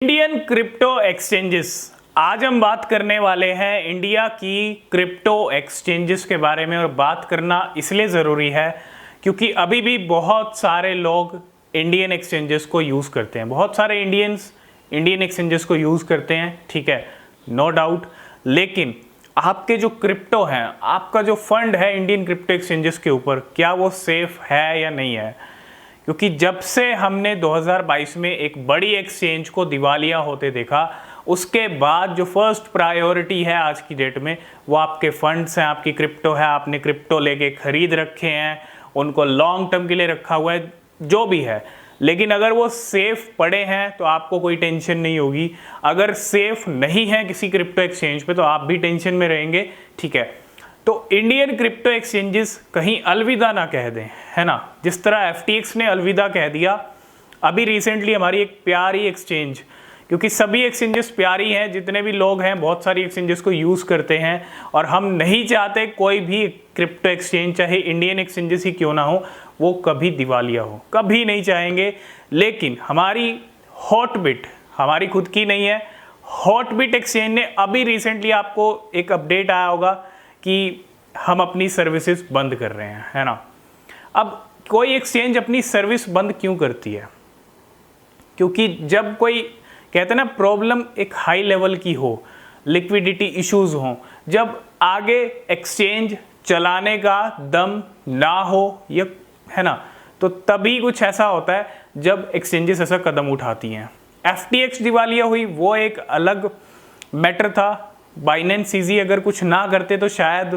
Indian crypto exchanges. आज हम बात करने वाले हैं इंडिया की क्रिप्टो एक्सचेंजेस के बारे में। और बात करना इसलिए ज़रूरी है क्योंकि अभी भी बहुत सारे लोग इंडियन एक्सचेंजेस को यूज़ करते हैं। बहुत सारे इंडियंस इंडियन एक्सचेंजेस को यूज़ करते हैं, ठीक है, नो डाउट। लेकिन आपके जो क्रिप्टो हैं, आपका जो फंड है इंडियन क्रिप्टो एक्सचेंजेस के ऊपर, क्या वो सेफ है या नहीं है? क्योंकि जब से हमने 2022 में एक बड़ी एक्सचेंज को दिवालिया होते देखा, उसके बाद जो फर्स्ट प्रायोरिटी है आज की डेट में वो आपके फंड्स हैं, आपकी क्रिप्टो है। आपने क्रिप्टो लेके खरीद रखे हैं, उनको लॉन्ग टर्म के लिए रखा हुआ है, जो भी है। लेकिन अगर वो सेफ पड़े हैं तो आपको कोई टेंशन नहीं होगी। अगर सेफ नहीं है किसी क्रिप्टो एक्सचेंज पे तो आप भी टेंशन में रहेंगे, ठीक है। तो इंडियन क्रिप्टो एक्सचेंजेस कहीं अलविदा ना कह दें, है ना। जिस तरह FTX ने अलविदा कह दिया अभी रिसेंटली, हमारी एक प्यारी एक्सचेंज, क्योंकि सभी एक्सचेंजेस प्यारी हैं, जितने भी लोग हैं बहुत सारी एक्सचेंजेस को यूज़ करते हैं, और हम नहीं चाहते कोई भी क्रिप्टो एक्सचेंज, चाहे इंडियन एक्सचेंजेस ही क्यों ना हो, वो कभी दिवालिया हो, कभी नहीं चाहेंगे। लेकिन हमारी हॉटबिट हमारी खुद की नहीं है, हॉटबिट एक्सचेंज ने अभी रिसेंटली, आपको एक अपडेट आया होगा कि हम अपनी सर्विसेज बंद कर रहे हैं, है ना। अब कोई एक्सचेंज अपनी सर्विस बंद क्यों करती है? क्योंकि जब कोई, कहते हैं ना, प्रॉब्लम एक हाई लेवल की हो, लिक्विडिटी इश्यूज हो, जब आगे एक्सचेंज चलाने का दम ना हो, ये है ना, तो तभी कुछ ऐसा होता है जब एक्सचेंजेस ऐसा कदम उठाती हैं। FTX दिवालिया हुई, वो एक अलग मैटर था। बाइनेंस CZ अगर कुछ ना करते तो शायद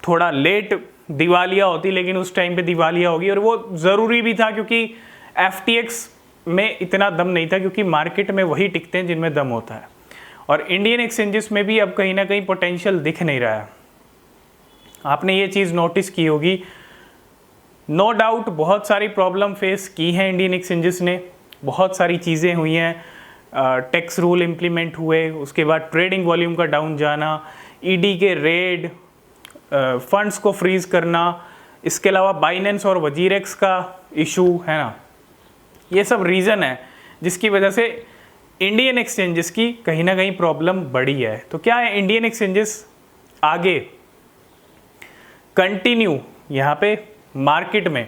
थोड़ा लेट दिवालिया होती, लेकिन उस टाइम पे दिवालिया होगी, और वो ज़रूरी भी था क्योंकि FTX में इतना दम नहीं था, क्योंकि मार्केट में वही टिकते हैं जिनमें दम होता है। और इंडियन एक्सचेंजेस में भी अब कहीं ना कहीं पोटेंशियल दिख नहीं रहा है। आपने ये चीज़ नोटिस की होगी, नो डाउट बहुत सारी प्रॉब्लम फेस की हैं इंडियन एक्सचेंजेस ने, बहुत सारी चीज़ें हुई हैं। टैक्स रूल इम्प्लीमेंट हुए, उसके बाद ट्रेडिंग वॉल्यूम का डाउन जाना, ED के रेड, फंड्स को फ्रीज करना, इसके अलावा बाइनेंस और वजीरेक्स का इशू, है ना। ये सब रीज़न है जिसकी वजह से इंडियन एक्सचेंजेस की कहीं ना कहीं प्रॉब्लम बढ़ी है। तो क्या है, इंडियन एक्सचेंजेस आगे कंटिन्यू यहाँ पे मार्केट में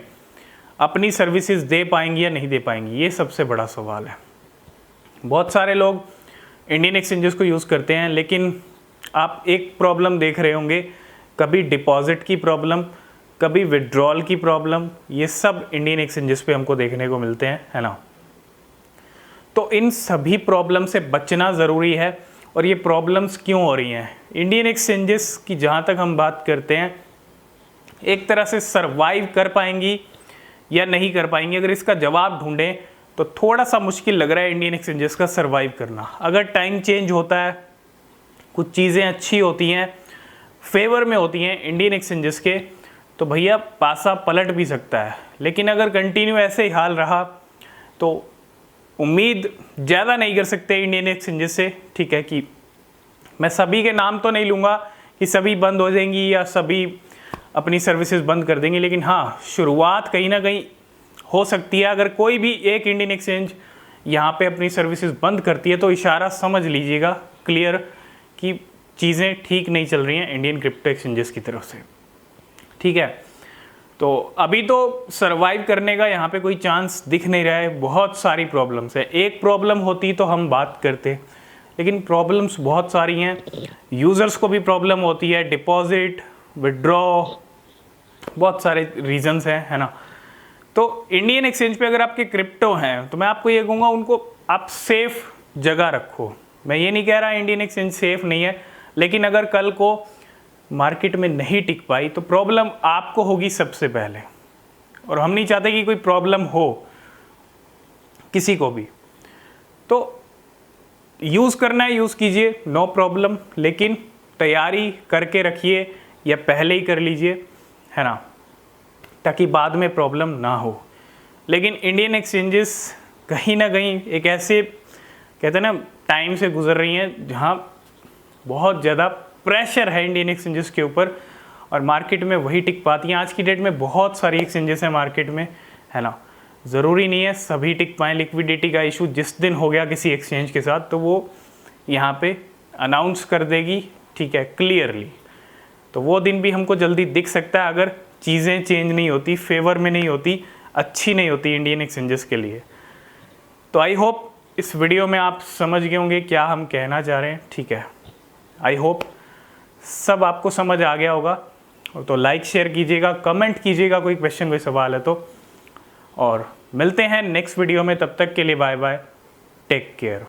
अपनी सर्विसेज दे पाएंगी या नहीं दे पाएंगी, ये सबसे बड़ा सवाल है। बहुत सारे लोग इंडियन एक्सचेंजेस को यूज़ करते हैं, लेकिन आप एक प्रॉब्लम देख रहे होंगे, कभी डिपॉजिट की प्रॉब्लम, कभी विड्रॉल की प्रॉब्लम, ये सब इंडियन एक्सचेंजेस पे हमको देखने को मिलते हैं, है ना। तो इन सभी प्रॉब्लम से बचना ज़रूरी है। और ये प्रॉब्लम्स क्यों हो रही हैं इंडियन एक्सचेंजेस की, जहाँ तक हम बात करते हैं, एक तरह से सर्वाइव कर पाएंगी या नहीं कर पाएंगी, अगर इसका जवाब ढूंढें तो थोड़ा सा मुश्किल लग रहा है इंडियन एक्सचेंजेस का सर्वाइव करना। अगर टाइम चेंज होता है, कुछ चीज़ें अच्छी होती हैं, फेवर में होती हैं इंडियन एक्सचेंजेस के, तो भैया पासा पलट भी सकता है। लेकिन अगर कंटिन्यू ऐसे ही हाल रहा तो उम्मीद ज़्यादा नहीं कर सकते इंडियन एक्सचेंजेस से, ठीक है। कि मैं सभी के नाम तो नहीं लूँगा कि सभी बंद हो जाएंगी या सभी अपनी सर्विसेज बंद कर देंगे, लेकिन हाँ, शुरुआत कहीं ना कहीं हो सकती है। अगर कोई भी एक इंडियन एक्सचेंज यहाँ पे अपनी सर्विसेज बंद करती है तो इशारा समझ लीजिएगा क्लियर कि चीज़ें ठीक नहीं चल रही हैं इंडियन क्रिप्टो एक्सचेंजेस की तरफ से, ठीक है। तो अभी तो सर्वाइव करने का यहाँ पे कोई चांस दिख नहीं रहा है, बहुत सारी प्रॉब्लम्स है। एक प्रॉब्लम होती तो हम बात करते, लेकिन प्रॉब्लम्स बहुत सारी हैं। यूज़र्स को भी प्रॉब्लम होती है, डिपॉजिट, विड्रॉ, बहुत सारे रीजंस हैं, है ना। तो इंडियन एक्सचेंज पे अगर आपके क्रिप्टो हैं तो मैं आपको ये कहूँगा, उनको आप सेफ जगह रखो। मैं ये नहीं कह रहा इंडियन एक्सचेंज सेफ नहीं है, लेकिन अगर कल को मार्केट में नहीं टिक पाई तो प्रॉब्लम आपको होगी सबसे पहले, और हम नहीं चाहते कि कोई प्रॉब्लम हो किसी को भी। तो यूज़ करना है, यूज़ कीजिए, नो प्रॉब्लम, लेकिन तैयारी करके रखिए या पहले ही कर लीजिए, है ना, ताकि बाद में प्रॉब्लम ना हो। लेकिन इंडियन एक्सचेंजेस कहीं ना कहीं एक ऐसे, कहते हैं ना, टाइम से गुजर रही हैं जहां बहुत ज़्यादा प्रेशर है इंडियन एक्सचेंजेस के ऊपर, और मार्केट में वही टिक पाती हैं। आज की डेट में बहुत सारी एक्सचेंजेस हैं मार्केट में, है ना। ज़रूरी नहीं है सभी टिक पाएँ। लिक्विडिटी का इशू जिस दिन हो गया किसी एक्सचेंज के साथ तो वो यहाँ पे अनाउंस कर देगी, ठीक है, क्लियरली। तो वो दिन भी हमको जल्दी दिख सकता है अगर चीज़ें चेंज नहीं होती, फेवर में नहीं होती, अच्छी नहीं होती इंडियन एक्सचेंजेस के लिए। तो आई होप इस वीडियो में आप समझ गए होंगे क्या हम कहना चाह रहे हैं, ठीक है। आई होप सब आपको समझ आ गया होगा। तो लाइक शेयर कीजिएगा, कमेंट कीजिएगा कोई क्वेश्चन कोई सवाल है तो, और मिलते हैं नेक्स्ट वीडियो में। तब तक के लिए बाय बाय, टेक केयर।